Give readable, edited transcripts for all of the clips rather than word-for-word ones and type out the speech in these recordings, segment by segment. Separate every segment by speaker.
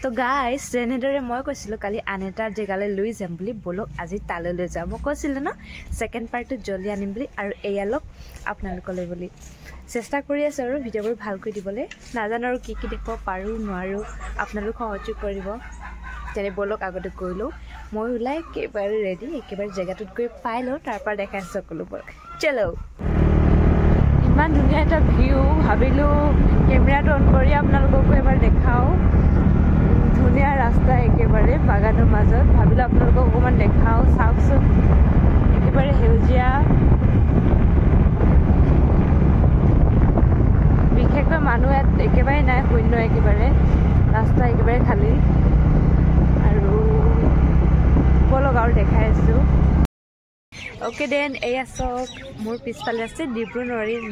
Speaker 1: তো গাইজ যেনেদৰে মই কৈছিলোঁ কালি আন এটা জেগালৈ লৈ যাম বুলি বলক আজি তালৈ লৈ যাওঁ মই কৈছিলোঁ ন ছেকেণ্ড পাৰ্টটো জলদি আনিম বুলি আৰু এয়া লওক আপোনালোকলৈ বুলি চেষ্টা কৰি আছোঁ আৰু ভিডিঅ'বোৰ ভালকৈ দিবলৈ নাজানো আৰু কি দেখুৱাব পাৰোঁ নোৱাৰোঁ আপোনালোক সহযোগ কৰিব যেনে বলক আগতে গৈ লওঁ মই ওলাই একেবাৰে ৰেডি একেবাৰে জেগাটোত গৈ পাই লওঁ তাৰপৰা দেখাইছোঁ সকলোবোৰ চলো ইমান ধুনীয়া এটা ভিউ ভাবিলোঁ কেমেৰাটো অন কৰি আপোনালোককো এবাৰ দেখাওঁ ধুনীয়া ৰাস্তা একেবাৰে বাগানৰ মাজত ভাবিলোঁ আপোনালোকক অকণমান দেখাওঁ চাওকচোন একেবাৰে সেউজীয়া বিশেষকৈ মানুহ ইয়াত একেবাৰে নাই শূন্য একেবাৰে ৰাস্তা একেবাৰে খালী আৰু বলক আৰু দেখাই আছোঁ অ'কে দেন এয়া চাওক মোৰ পিছফালে আছে ডিব্ৰু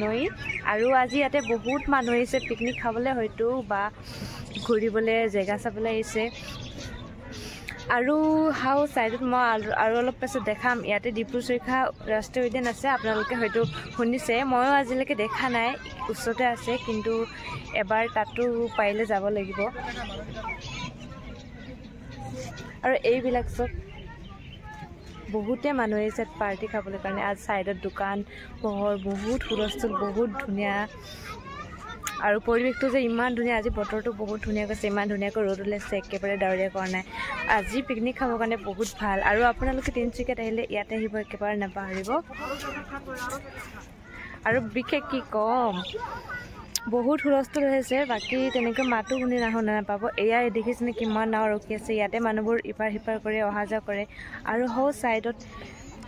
Speaker 1: নৈ আৰু আজি ইয়াতে বহুত মানুহ আহিছে পিকনিক খাবলৈ হয়তো বা ঘূৰিবলৈ জেগা চাবলৈ আহিছে আৰু হাও ছাইডত মই আৰু অলপ পাছত দেখাম ইয়াতে ডিব্ৰু চৈখোৱা ৰাষ্ট্ৰীয় উদ্যান আছে আপোনালোকে হয়তো শুনিছে ময়ো আজিলৈকে দেখা নাই ওচৰতে আছে কিন্তু এবাৰ তাতো পাৰিলে যাব লাগিব আৰু এইবিলাক চব বহুতে মানুহ আহিছে পাৰ্টি খাবলৈ কাৰণে আজি ছাইডত দোকান পোহৰ বহুত হুলস্থুল বহুত ধুনীয়া আৰু পৰিৱেশটো যে ইমান ধুনীয়া আজি বতৰটো বহুত ধুনীয়া গৈছে ইমান ধুনীয়াকৈ ৰ'দ ওলাইছে একেবাৰে ডাৱৰীয়া কৰা নাই আজি পিকনিক খাবৰ কাৰণে বহুত ভাল আৰু আপোনালোকে তিনিচুকীয়াত আহিলে ইয়াতে আহিব একেবাৰে নাপাহৰিব আৰু বিশেষ কি ক'ম বহুত হুলস্থুল হৈছে বাকী তেনেকৈ মাতো শুনি নাপাব এয়া দেখিছেনে কিমান নাও ৰখি আছে ইয়াতে মানুহবোৰ ইপাৰ সিপাৰ কৰি অহা যোৱা কৰে আৰু হৌ ছাইডত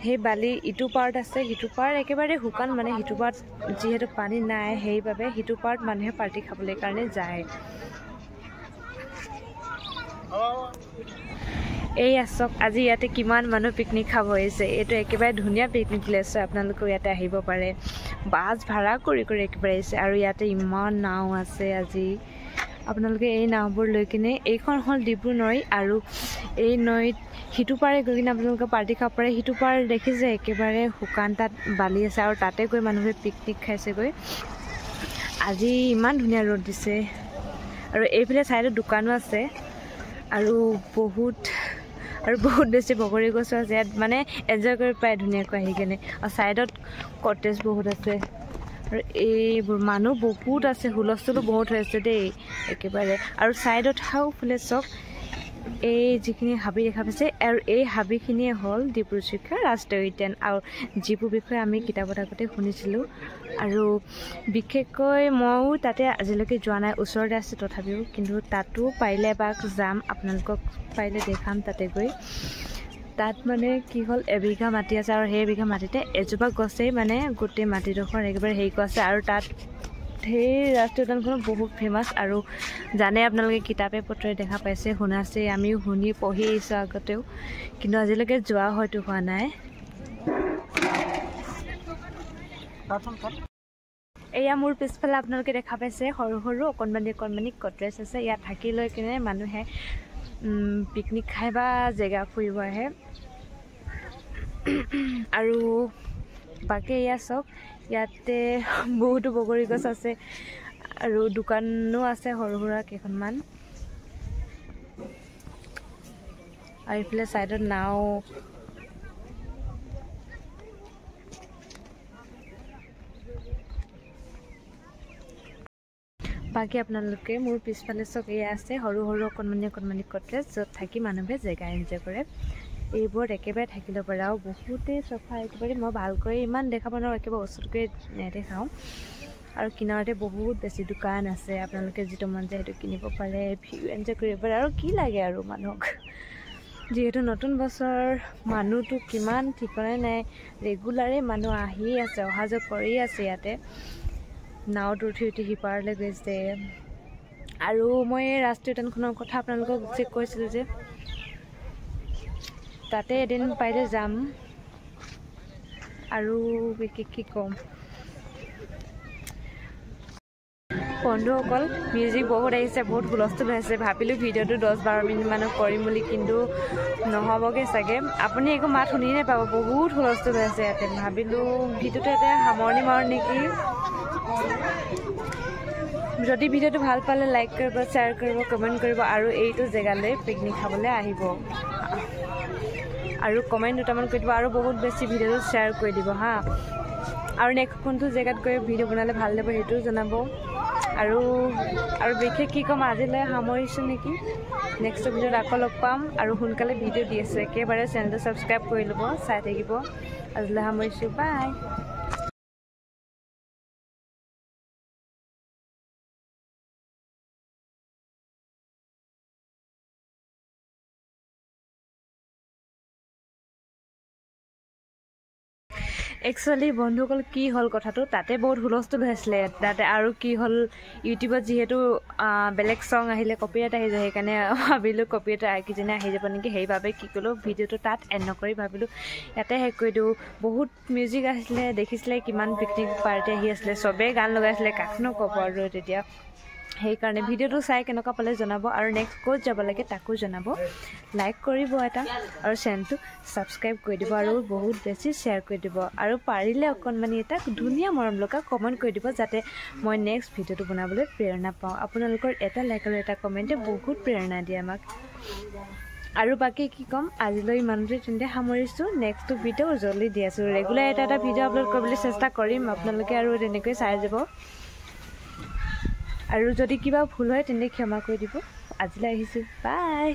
Speaker 1: সেই বালি ইটো পাৰত আছে সিটো পাৰ একেবাৰে শুকান মানে সিটো পাৰত যিহেতু পানী নাই সেইবাবে সিটো পাৰত মানুহে পাৰ্টি খাবলৈ কাৰণে যায় এই আছক আজি ইয়াতে কিমান মানুহ পিকনিক খাব আহিছে এইটো একেবাৰে ধুনীয়া পিকনিক প্লেচ হয় আপোনালোকেও ইয়াতে আহিব পাৰে বাছ ভাড়া কৰি একেবাৰে আহিছে আৰু ইয়াতে ইমান নাও আছে আজি আপোনালোকে এই নাওবোৰ লৈ কিনে এইখন হ'ল ডিব্ৰু নৈ আৰু এই নৈত সিটো পাৰে গৈ কিনে আপোনালোকে পাৰ্টি খাব পাৰে সিটো পাৰ দেখিছে একেবাৰে শুকান তাত বালি আছে আৰু তাতে গৈ মানুহে পিকনিক খাইছেগৈ আজি ইমান ধুনীয়া ৰ'দ দিছে আৰু এইফালে ছাইডত দোকানো আছে আৰু বহুত বেছি বগৰী গছো আছে ইয়াত মানে এনজয় কৰি পায় ধুনীয়াকৈ আহি কিনে আৰু ছাইডত কটেজ বহুত আছে আৰু এইবোৰ মানুহ বহুত আছে হুলস্থুলো বহুত হৈ আছে দেই একেবাৰে আৰু ছাইডত হাওফালে চক এই যিখিনি হাবি দেখা পাইছে আৰু এই হাবিখিনিয়ে হ'ল ডিব্ৰু চৈখোৱা ৰাষ্ট্ৰীয় উদ্যান আৰু যিবোৰ বিষয়ে আমি কিতাপত আগতে শুনিছিলোঁ আৰু বিশেষকৈ ময়ো তাতে আজিলৈকে যোৱা নাই ওচৰতে আছে তথাপিও কিন্তু তাতো পাৰিলে এবাৰ যাম আপোনালোকক পাৰিলে দেখাম তাতে গৈ তাত মানে কি হ'ল এবিঘা মাটি আছে আৰু সেই এবিঘা মাটিতে এজোপা গছেই মানে গোটেই মাটিডোখৰ একেবাৰে হেৰি আছে আৰু তাত সেই ৰাষ্ট্ৰীয় উদ্যানখন বহুত ফেমাছ আৰু জানে আপোনালোকে কিতাপে পত্ৰই দেখা পাইছে শুনাছে আমিও শুনি পঢ়ি আহিছোঁ আগতেও কিন্তু আজিলৈকে যোৱা হয়তো হোৱা নাই এয়া মোৰ পিছফালে আপোনালোকে দেখা পাইছে সৰু সৰু অকণমানি কটেজ আছে ইয়াত থাকি লৈ কিনে মানুহে পিকনিক খাই বা জেগা ফুৰিব আহে আৰু বাকী এয়া চাওক ইয়াতে বহুতো বগৰী গছ আছে আৰু দোকানো আছে সৰু সুৰা কেইখনমান আৰু এইফালে ছাইডত নাও বাকী আপোনালোকে মোৰ পিছফালে চক এয়া আছে সৰু অকণমানি কটেজ য'ত থাকি মানুহে জেগা এনজয় কৰে এইবোৰত একেবাৰে থাকিব পাৰে আৰু বহুতেই চফা একেবাৰে মই ভালকৈ ইমান দেখাব নোৱাৰোঁ একেবাৰে ওচৰতকৈ নেদেখাওঁ আৰু কিনাৰতে বহুত বেছি দোকান আছে আপোনালোকে যিটো মন যায় সেইটো কিনিব পাৰে ভিউ এনজয় কৰিব পাৰে আৰু কি লাগে আৰু মানুহক যিহেতু নতুন বছৰ মানুহটো কিমান ঠিকনাই নাই ৰেগুলাৰে মানুহ আহি আছে অহা যোৱা কৰি আছে ইয়াতে নাওত উঠি সিপাৰলৈ গৈছে আৰু মই এই ৰাষ্ট্ৰীয় উদ্যানখনৰ কথা আপোনালোকক যে কৈছিলোঁ যে তাতে এদিন পাৰিলে যাম আৰু বিশেষ কি ক'ম বন্ধুসকল মিউজিক বহুত আহিছে বহুত হুলস্থুল হৈছে ভাবিলোঁ ভিডিঅ'টো 10-12 মিনিটমানত কৰিম বুলি কিন্তু নহ'বগৈ চাগে আপুনি একো মাত শুনি নাপাব বহুত হুলস্থুল হৈছে ইয়াতে ভাবিলোঁ ভিডিঅ'টো ইয়াতে সামৰণি মাৰোঁ নেকি যদি ভিডিঅ'টো ভাল পালে লাইক কৰিব, শ্বেয়াৰ কৰিব, কমেণ্ট কৰিব আৰু এইটো জেগালৈ পিকনিক খাবলৈ আহিব। আৰু কমেণ্ট দুটামান কৰি দিব আৰু বহুত বেছি ভিডিঅ'টো শ্বেয়াৰ কৰি দিব হা। আৰু নেক্সট কোনটো জেগাত গৈ ভিডিঅ' বনালে ভাল লাগিব সেইটোও জনাব। আৰু বিশেষ কি ক'ম, আজিলৈ সামৰিছোঁ নেকি। নেক্সট ভিডিঅ'ত আকৌ লগ পাম আৰু সোনকালে ভিডিঅ' দি আছোঁ। একেবাৰে চেনেলটো ছাবস্ক্ৰাইব কৰি ল'ব, চাই থাকিব। আজিলৈ সামৰিছোঁ, বাই। একচুৱেলি বন্ধুসকল কি হ'ল কথাটো, তাতে বহুত হুলস্থুল হৈছিলে। তাতে আৰু কি হ'ল, ইউটিউবত যিহেতু বেলেগ ছং আহিলে কপিৰাইট আহি যায়, সেইকাৰণে ভাবিলোঁ কপিৰাইট কিজানি আহি যাব নেকি। সেইবাবে কি ক'লোঁ, ভিডিঅ'টো তাত এণ্ড নকৰি ভাবিলোঁ ইয়াতে শেষ কৰি দিওঁ। বহুত মিউজিক আহিছিলে, দেখিছিলে কিমান পিকনিক পাৰ্টি আহি আছিলে, চবেই গান লগাইছিলে, কাকনো ক'ব আৰু তেতিয়া। সেইকাৰণে ভিডিঅ'টো চাই কেনেকুৱা পালে জনাব আৰু নেক্সট ক'ত যাব লাগে তাকো জনাব। লাইক কৰিব এটা আৰু চেনেলটো ছাবস্ক্ৰাইব কৰি দিব আৰু বহুত বেছি শ্বেয়াৰ কৰি দিব। আৰু পাৰিলে অকণমানি এটা ধুনীয়া মৰম লগা কমেণ্ট কৰি দিব, যাতে মই নেক্সট ভিডিঅ'টো বনাবলৈ প্ৰেৰণা পাওঁ। আপোনালোকৰ এটা লাইক আৰু এটা কমেণ্টে বহুত প্ৰেৰণা দিয়ে আমাক। আৰু বাকী কি ক'ম, আজিলৈ ইমানতে তেন্তে সামৰিছোঁ। নেক্সটটো ভিডিঅ' জল্দি দি আছোঁ। ৰেগুলাৰ এটা ভিডিঅ' আপলোড কৰিবলৈ চেষ্টা কৰিম, আপোনালোকে আৰু তেনেকৈ চাই যাব। আৰু যদি কিবা ভুল হয় তেন্তে ক্ষমা কৰি দিব। আজিলৈ আহিছোঁ, বাই।